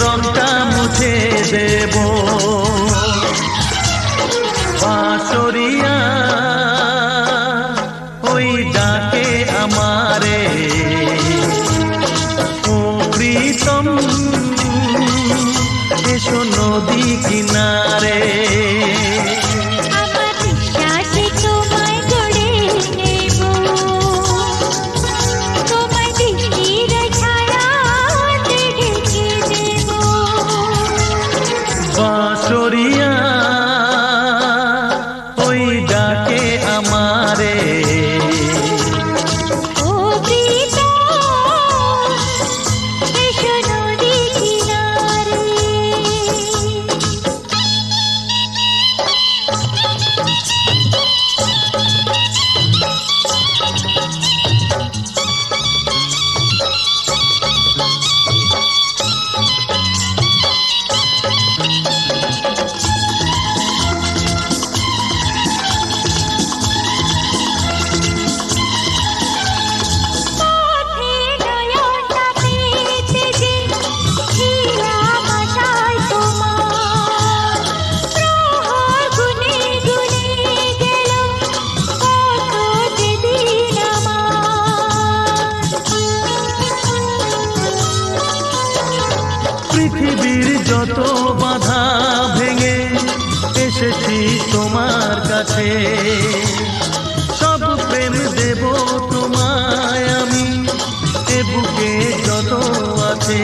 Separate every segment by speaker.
Speaker 1: রংটা মুছে দেব। বাঁশরিয়া ওই ডাকে আমারে, ও প্রীতম এসো নদী কিনারে। বাঁশরিয়া ওই ডাকে আমারে,
Speaker 2: ও প্রীতম এসো নদী কিনারে।
Speaker 1: পৃথিবীর যত বাধা ভেঙে এসেছি তোমার কাছে, সব প্রেম দেব তোমায় আমি, এ বুকে যত আছে।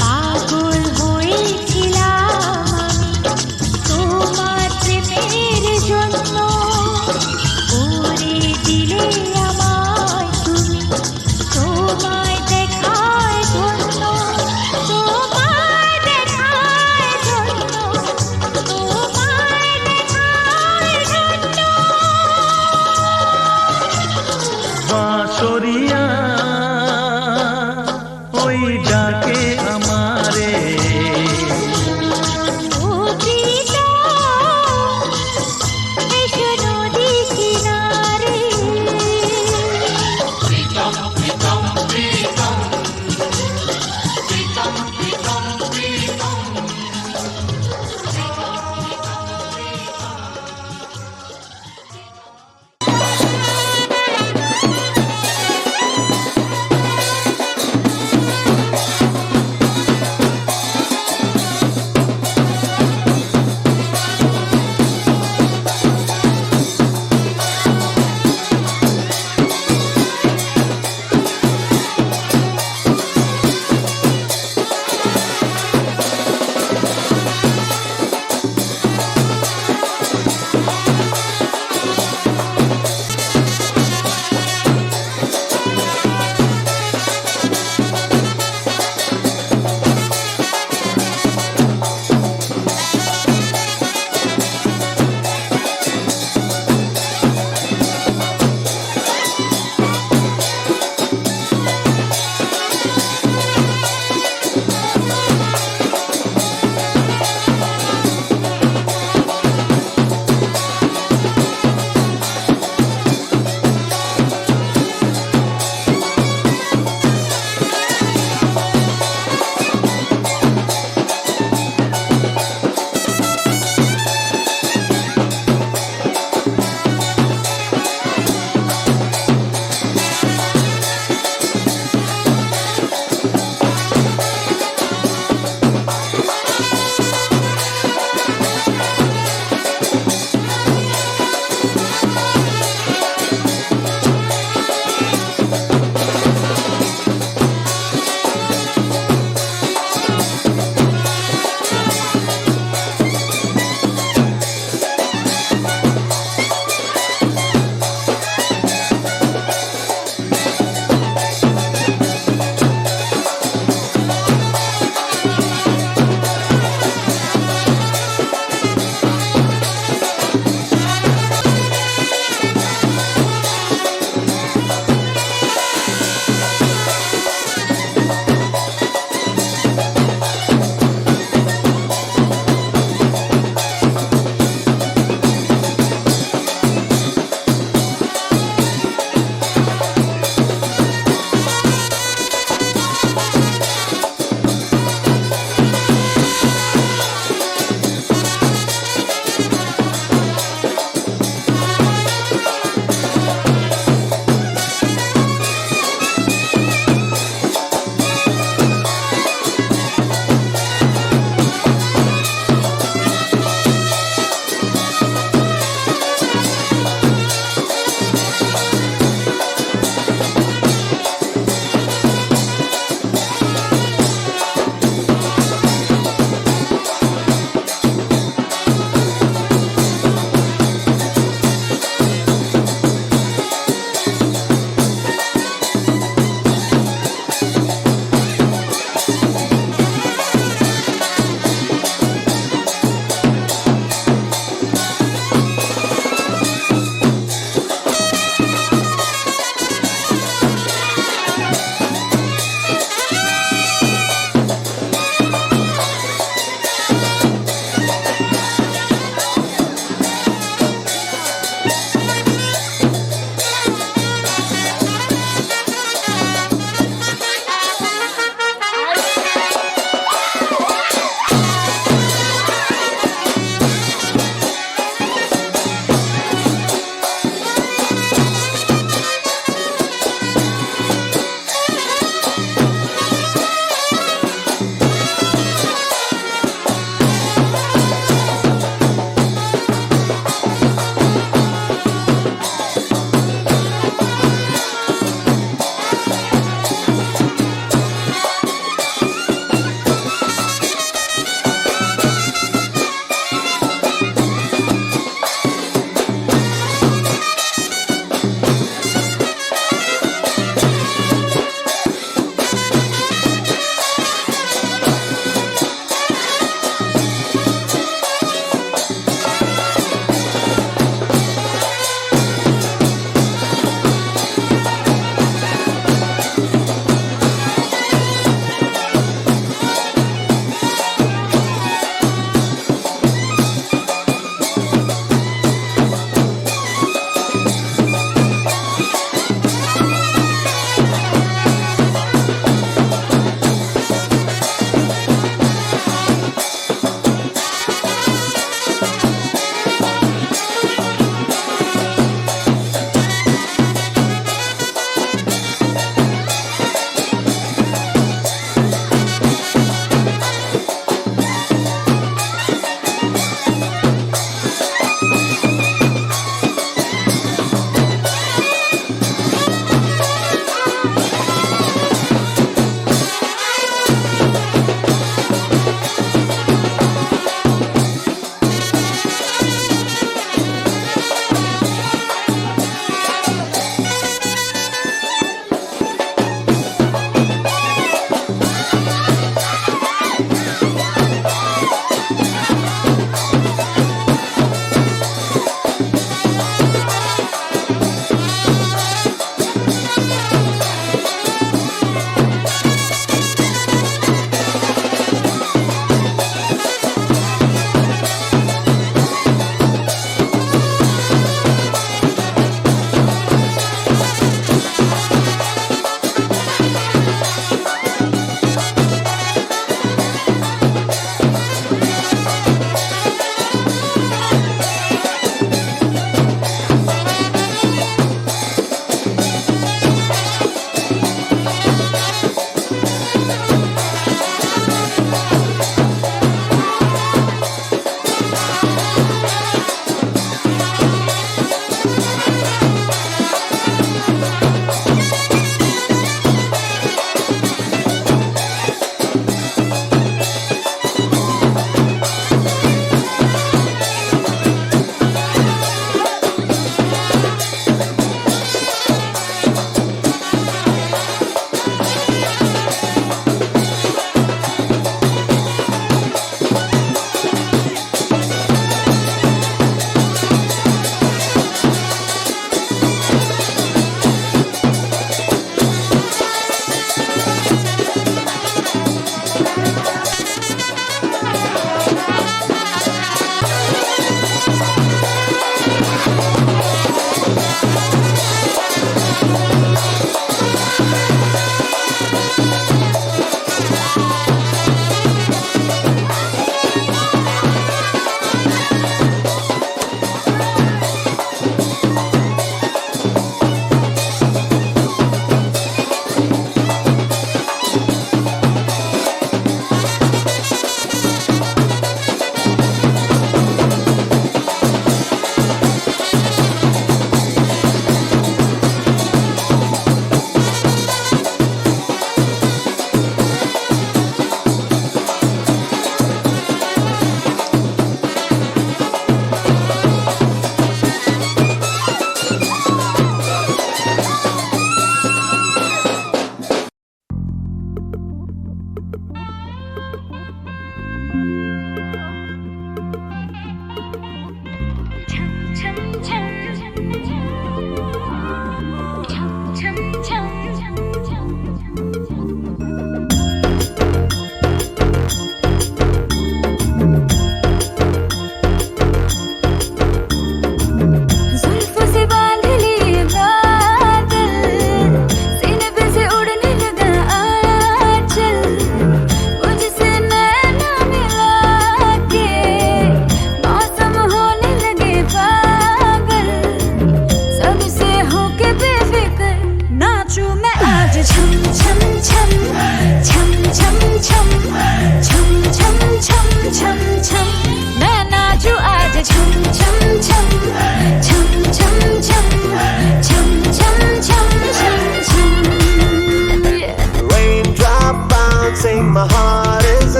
Speaker 2: পাগল হয়েছিলাম আমি তোমার প্রেমের জন্য, করে দিলে আমায় তুমি তোমায় দেখায় ধন্য, তোমায় দেখায় ধন্য, তোমায় দেখায় ধন্য।
Speaker 1: বাঁশরিয়া ওই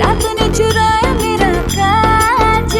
Speaker 2: रात ने चुराया मेरा काजल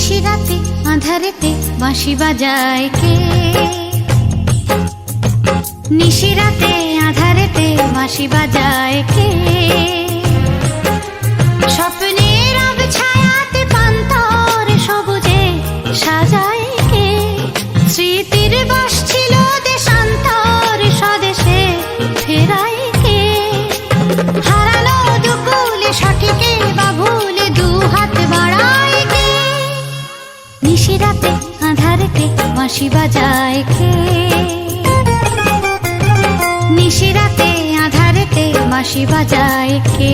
Speaker 2: নিশিরাতে আঁধারেতে বাঁশি বাজায় কে? নিশিরাতে আঁধারেতে বাঁশি বাজায় কে? স্বপ্নের আবছায়াতে পান্তর সবুজে সাজায় কে? স্মৃতির বাস ছিল দেশান্তর স্বদেশে ফেরায় কে? হারানো দুকুলে সঠিকে বা ভুলে দু হাত বাড়ায় কে? নিশিরাতে আঁধারেতে বাঁশি বাজায় কে? নিশিরাতে আঁধারেতে বাঁশি বাজায় কে?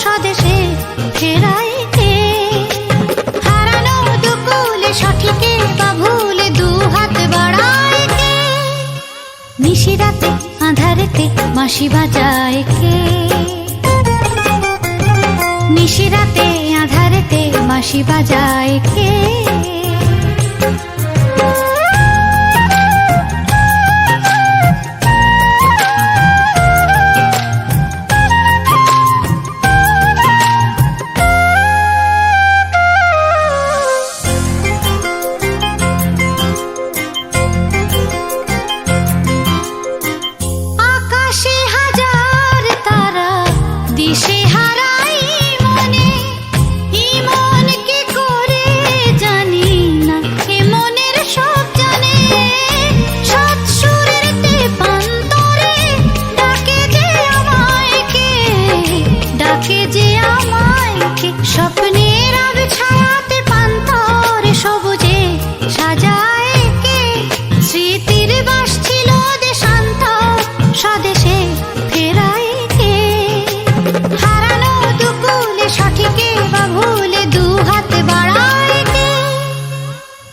Speaker 2: স্বদেশে ফেরায় কে? হারানো দুকুলে সঠিকে বা ভুলে দু হাত বাড়ায় কে? নিশিরাতে আঁধারেতে বাঁশি বাজায় কে? নিশিরাতে আঁধারেতে বাঁশি বাজায় কে? স্বপ্নের আবছায়াতে পান্তর সবুজে সাজায় কে? স্মৃতির বাস ছিল দেশান্তর স্বদেশে ফেরায় কে? হারানো দুকুলে সঠিকে বা ভুলে দু হাত বাড়ায় কে?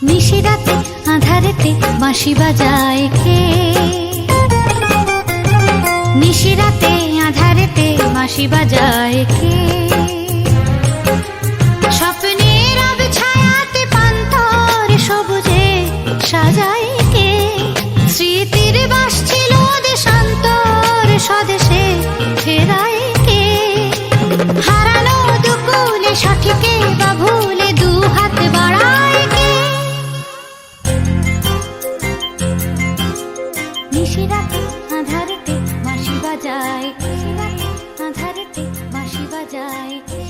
Speaker 2: নিশিরাতে আঁধারেতে বাঁশি বাজায় কে? নিশিরাতে আঁধারেতে বাঁশি বাজায় কে? স্বপ্নের আবছায়াতে পান্তর সবুজে সাজায় কে? স্মৃতির বাস ছিল দেশান্তর স্বদেশে ফেরায় কে? হারানো দুকুলে সঠিকে বা ভুলে দু হাত বাড়ায় কে? নিশিরাতে আঁধারেতে বাঁশি বাজায়, নিশিরাতে আঁধারেতে বাঁশি বাজায়।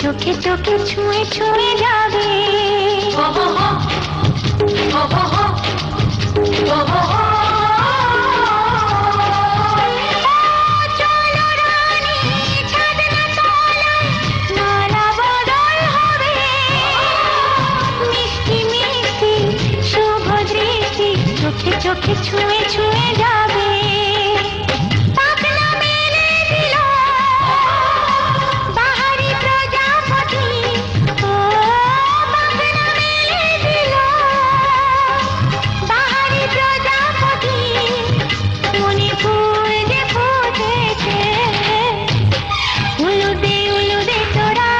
Speaker 2: চোখে চোখে ছুঁয়ে ছুঁয়ে যাবে। চোখে চোখে ছুঁয়ে ছুঁয়ে যাবে। পাখনা মেলে দিল বাহারি প্রজাপতি, ও পাখনা মেলে দিল বাহারি প্রজাপতি। মনে ফুল যে ফুটেছে, উলুদে তোরা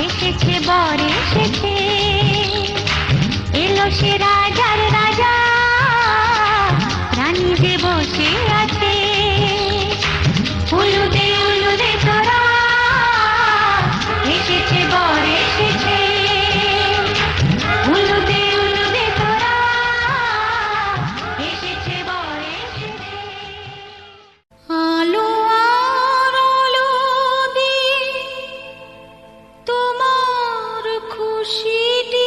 Speaker 2: এসেছে, বর এসেছে, এলো সে রাজার রাজা, রানী যে বসে আছে। উলুদে তোরা এসেছে, বর এসেছে, উলুদে তোরা এসেছে, বর এসেছে। আলো আর আলো দিয়ে তোমার খুশিটি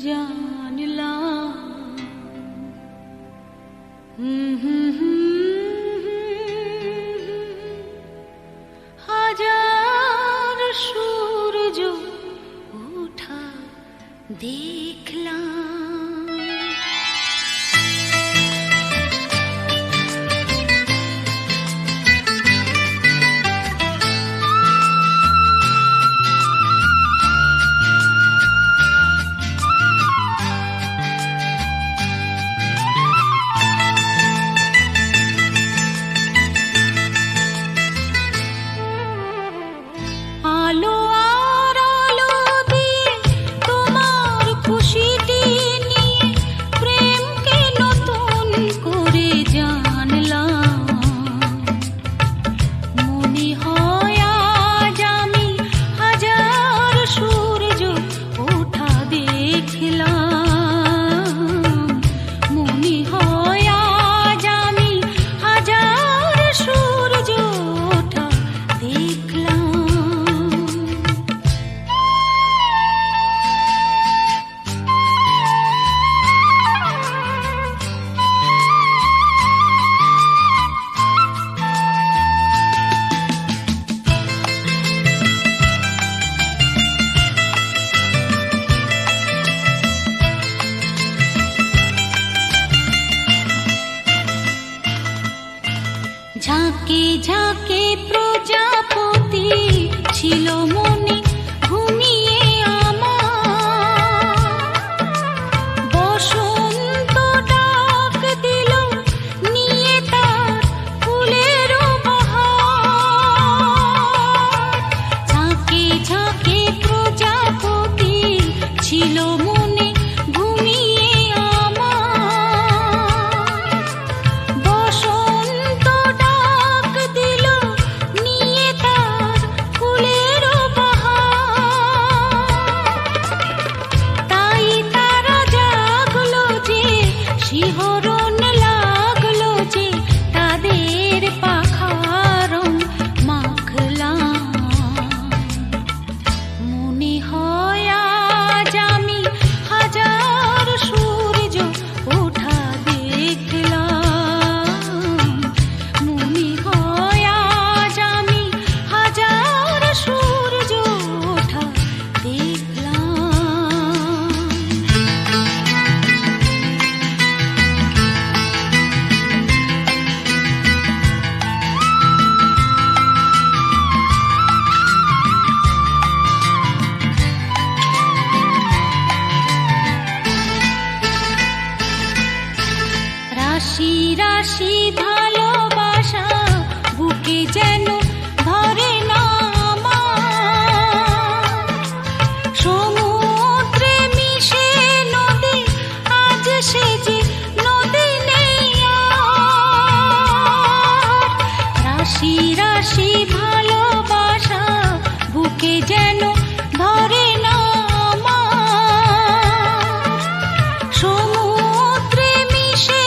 Speaker 2: জানলাম, হাজার সূর্য ওঠা দেখলাম। আলো আর আলো দিয়ে তোমার খুশিটি নিয়ে প্রেমকে নতুন করে জানলাম। মনে হয় আজ আমি হাজার সূর্য ওঠা দেখলাম। মনে হয় আজ আমি হাজার সূর্য ওঠা দেখলাম। ঝাঁকে ঝাঁকে প্রজাপতি ছিল মনে ঘুমিয়ে আমার। বসন্ত ডাক দিল নিয়ে তার ফুলের বাহার। ঝাঁকে ঝাঁকে প্রজাপতি ছিল মনে ঘুমিয়ে আমার। বসন্ত ডাক দিল নিয়ে তার ফুলের বাহার। তাই তারা জাগলো যে, শিহরণ লাগলো যে, তাদের পাখার রং মাখলাম। মনে হয় আজ আমি হাজার সূর্য ওঠা দেখলাম। মনে হয় আজ আমি হাজার সূর্য ওঠা দেখলাম। রাশি রাশি ভালোবাসা বুকে যেন ধরে না আমার। সমুদ্রে মিশে নদী, আজ সে যে নদী নেই আর। রাশি রাশি ভালোবাসা বুকে যেন ধরে না আমার। সমুদ্রে মিশে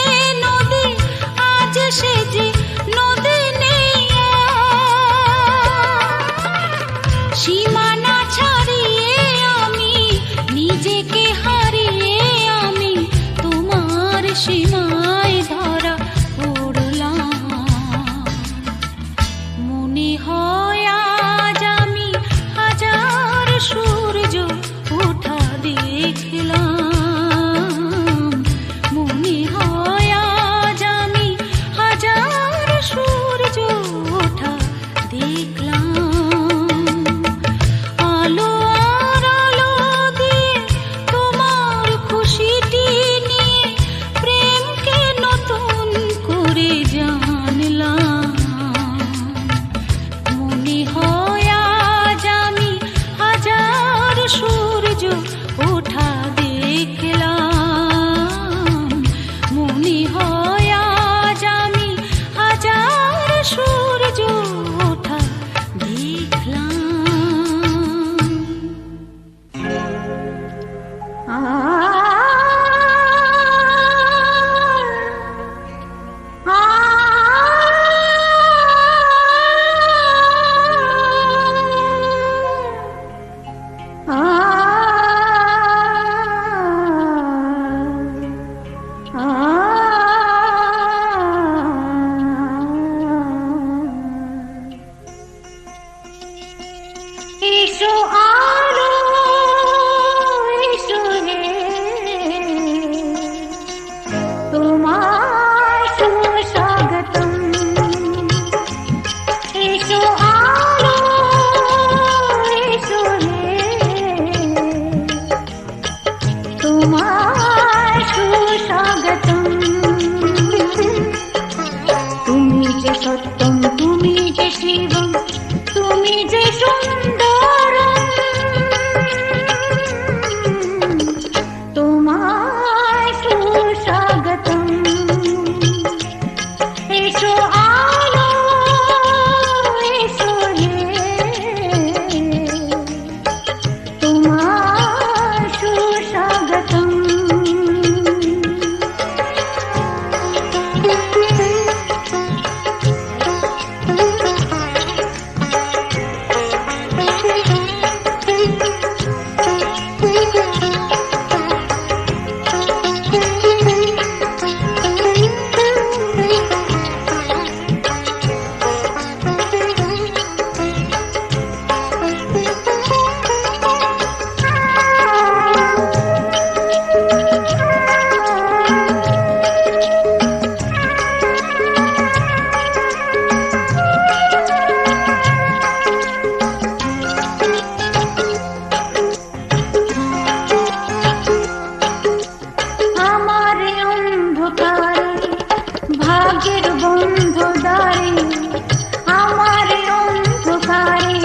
Speaker 2: হয় আজ আমি হাজার সূর্য ওঠা দেখলাম। এসো আলো এসো রে, তোমায় সুস্বাগতম। এসো আলো এসো রে, তোমায় সুস্বাগতম। তুমি যে সত্যম, তুমি যে শিবম, তুমি যে সুন্দর, তোমায় সুস্বাগতম। এসো আলো এসো রে, তোমায় সুস্বাগতম। ভাগ্যের বন্ধু দ্বারে, আমার অন্ধকারে,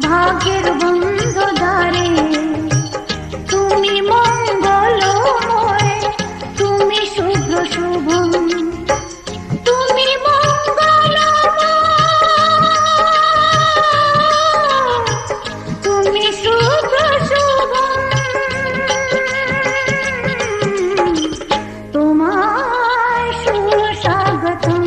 Speaker 2: ভাগ্যের বন্ধু দ্বারে, তুমি মঙ্গলময়, তুমি শুভ্র শুভম, তুমি মঙ্গলময়, তুমি শুভ্র শুভম। তোমায় সুস্বাগতম।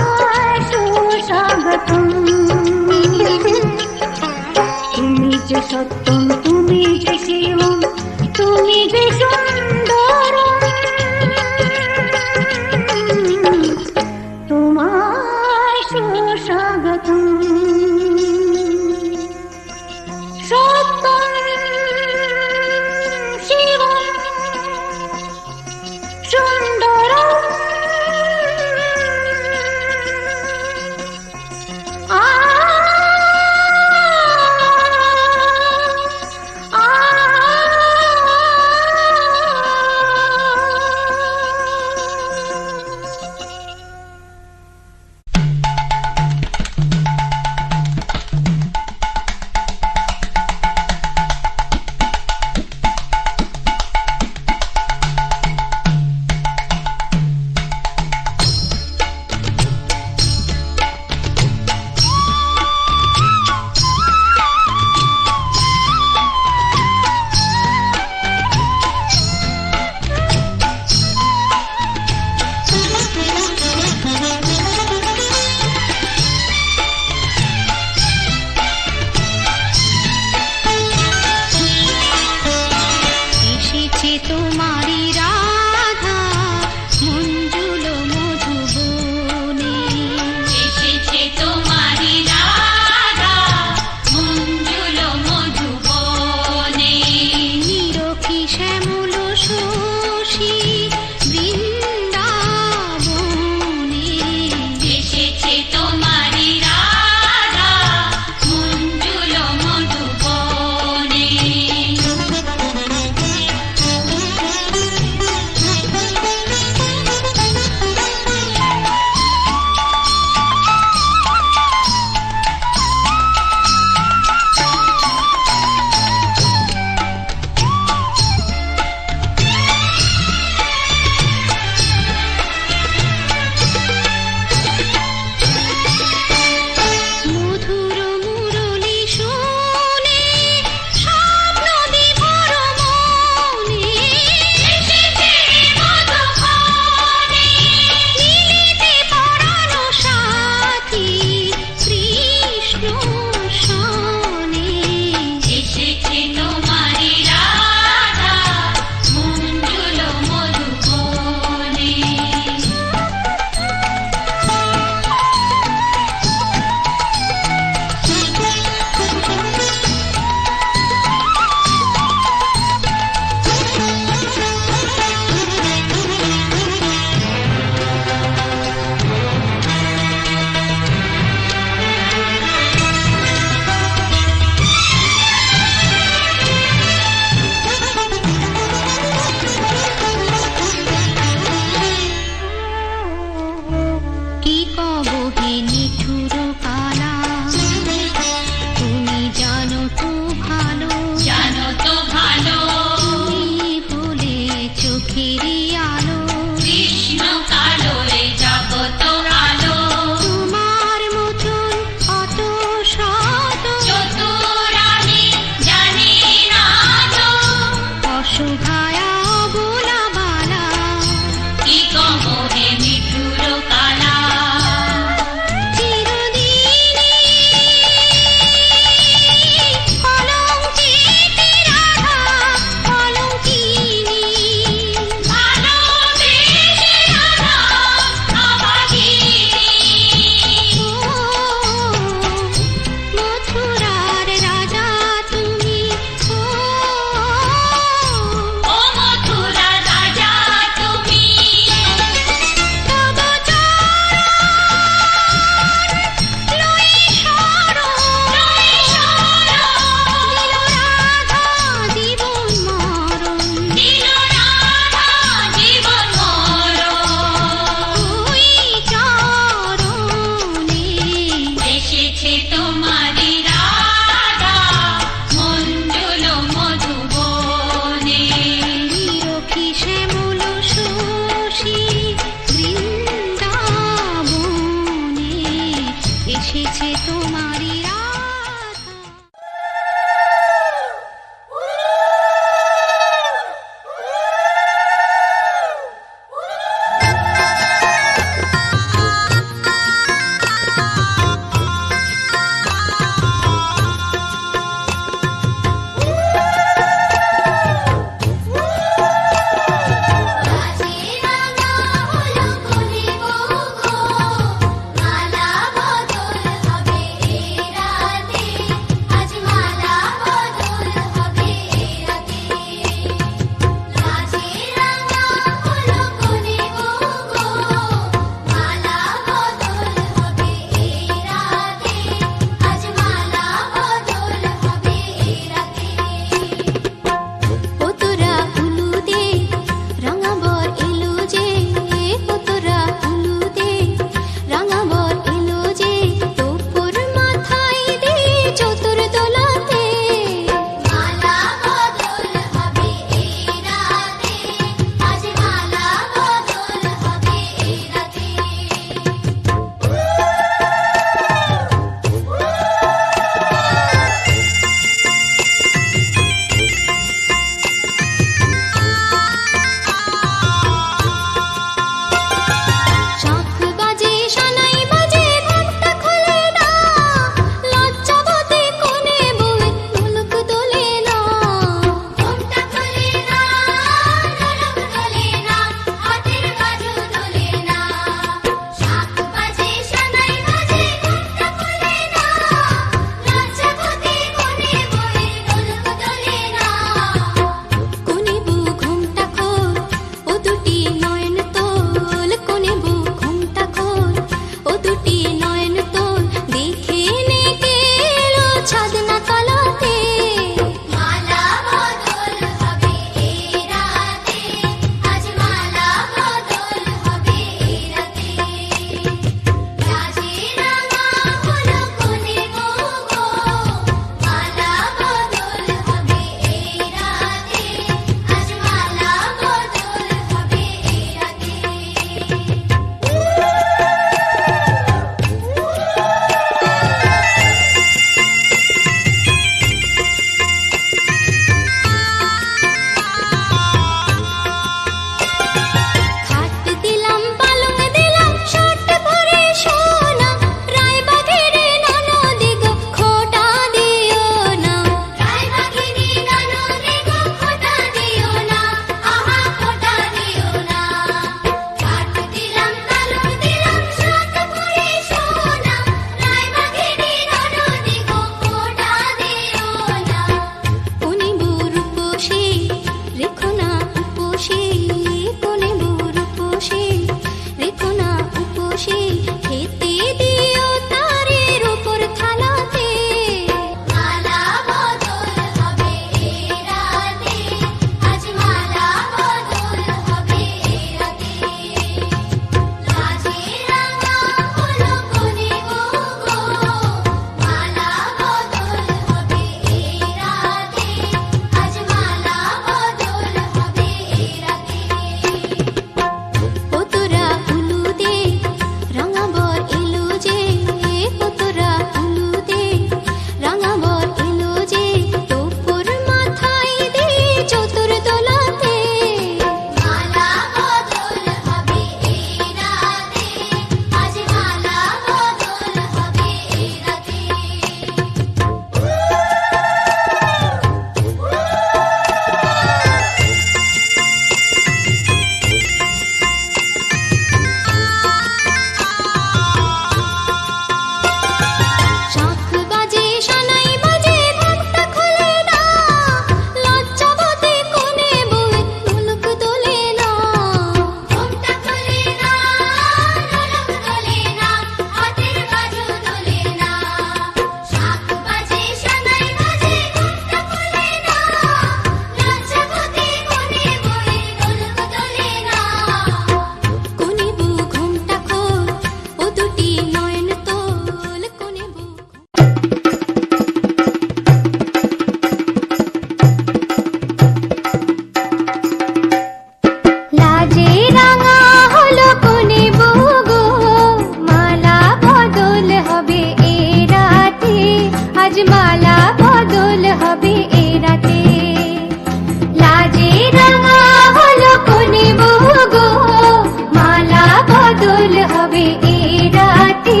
Speaker 2: রাতে,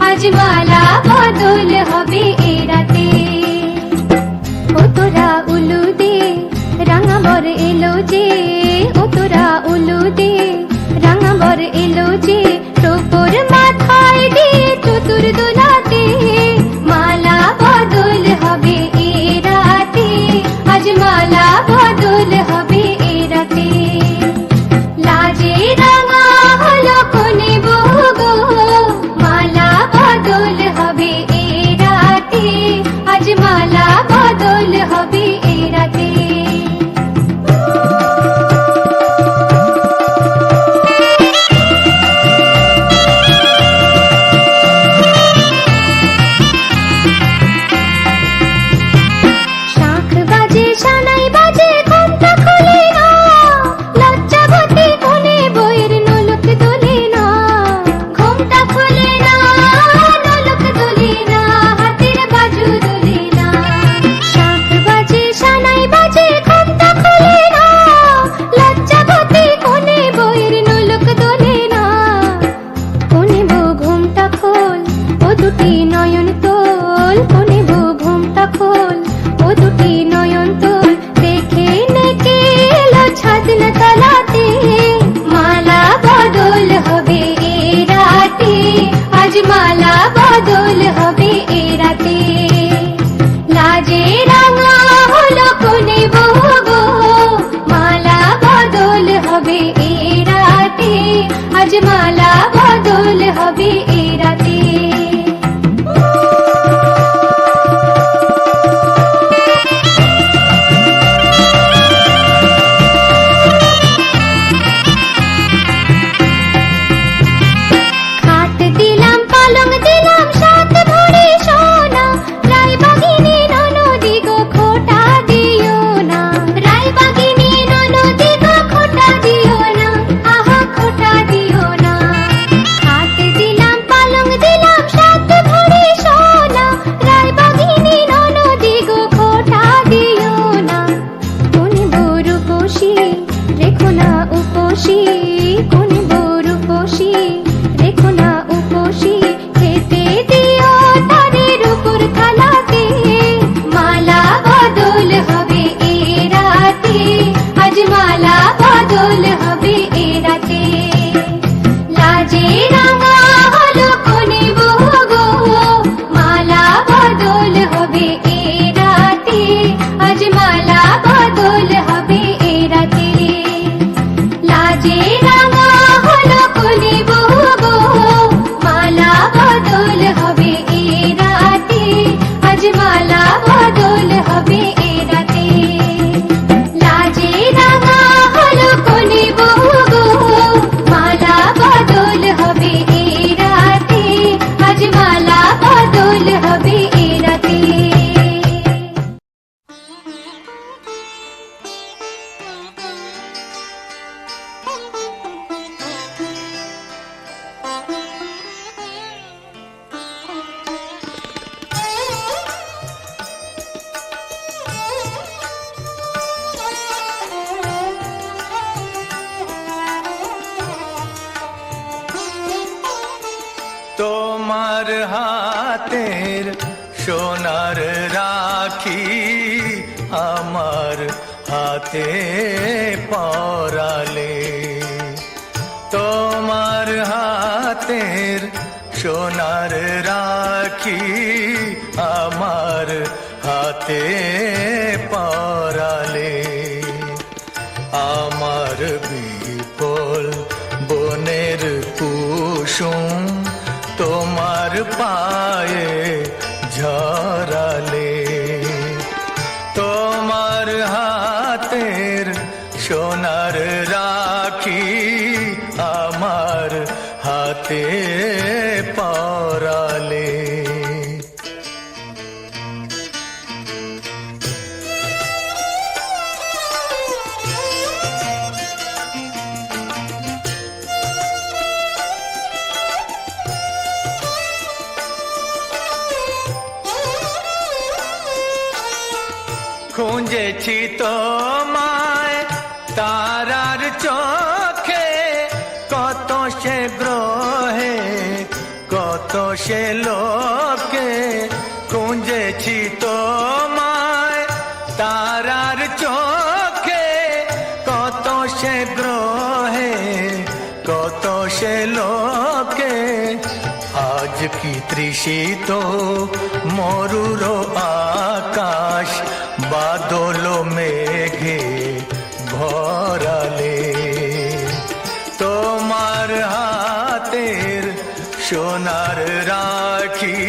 Speaker 2: আজ মালা বদল হবে এ রাতে। ও তোরা উলু দে, রাঙাবর এলো যে, ও তোরা উলু দে, রাঙাবর এলো যে, টোপর মাথায় দিয়ে চতুর দোলাতে, মালা বদল হবে এ রাতে, আজ মালা বদল হবে এ রাতে। লাজে রাঙা হলো কোনে বউ গো, মালা বদল হবে এ রাতে, আজ মালা বদল হবে এ রাতে। শাঁখ বাজে সানাই বাজে ঘোমটা খুলে না, লজ্জাবতী কোনে বইয়ের নোলক দোলে না, ঘোমটা খুলে না, নোলক দোলে না, হাতের বাজু দোলে না। শাঁখ বাজে সানাই বাজে ঘোমটা খুলে না, লজ্জাবতী কোনে বইয়ের নোলক দোলে না। কোনে বউ ঘোমটা খোল, ও দুটি নয়ন তোল, কোনে বউ ঘোমটা খোল, ও দুটি নয়ন তোল, দেখে নেকে এলো ছাদনা তলাতে, মালা বদল হবে এ রাতে, আজ মালা বদল হবে এ রাতে। লাজে রাঙা হলো কোনে বউ গো, মালা বদল হবে এ রাতে, আজ মালা বদল হবে এ রাতে। খাট দিলাম পালং দিলাম সাত ভরি সোনা, রায়বাগিনী ননদি গো খোটা দিও না, রায়বাগিনী ননদি গো খোটা দিও না, আহা খোটা দিও না। খাট দিলাম পালং দিলাম সাত ভরি সোনা, রায়বাগিনী ননদি গো খোটা দিও না। কোনে বউ রূপসী রেখো না উপসী, কোনে বউ রূপসী রেখো না উপসী, খেতে দিও তাদের উপর থালাতে, মালা বদল হবে এ রাতে, আজ মালা বদল হবে এ রাতে। লাজে রাঙা হলো কোনে বউ গো, মালা বদল হবে এ রাতে, আজ মালা বদল হবে এ রাতে। লাজে রাঙা হলো কোনে বউ গো, মালা বদল হবে এ রাতে, আজ মালা বদল হবে এ রাতে। লাজে রাঙা হলো কোনে বউ গো, মালা বদল হবে এ রাতে, আজ মালা বদল হবে এ রাতে।
Speaker 1: তোমার হাতের সোনার রাখি আমার হাতে পরালে, তোমার হাতের সোনার রাখি আমার হাতে পরালে, আমার বিপুল বনের কুসুম তোমার পায়ে ঝরালে, তোমার হাতের সোনার রাখি আমার হাতে পরালে। খুঁজেছি তোমায় তারার চোখে, কত সে গ্রহে কত কত সে লোকে খুঁজেছি তোমায় তারার চোখে, কত সে গ্রহে কত সে লোকে, আজ কি তৃষিত মরুর আকাশ বাদল মেঘে ভরালে। তোমার হাতের সোনার রাখি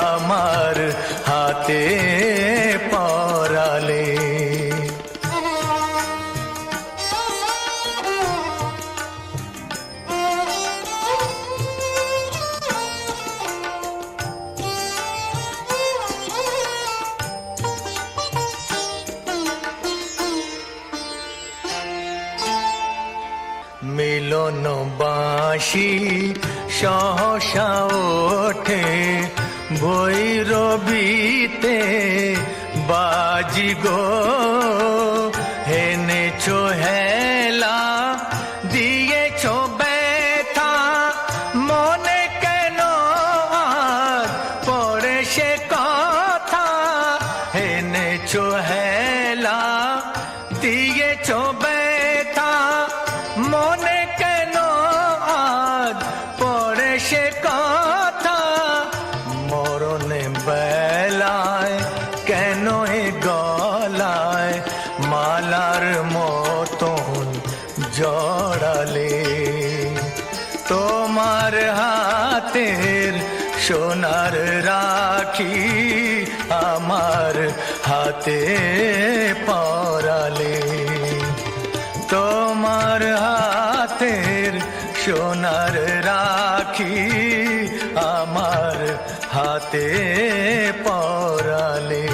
Speaker 1: আমার হাতে পরালে। মিলন বাঁশি সহসা ওঠে ভৈরবীতে বাজি গো, হেনেছো হেলা দিয়েছো ব্যথা, মনে কেন আর পড়ে সে কথা, হেনেছো হেলা দিয়েছো ব্যথা, মনে কেন আজ পড়ে সে কথা, মরণে বেলায় কেন এ গলায় মালার মতন জড়ালে। তোমার হাতের সোনার রাখি আমার হাতে পরালে। তোমার হাতের সোনার রাখি আমার হাতে পরালে।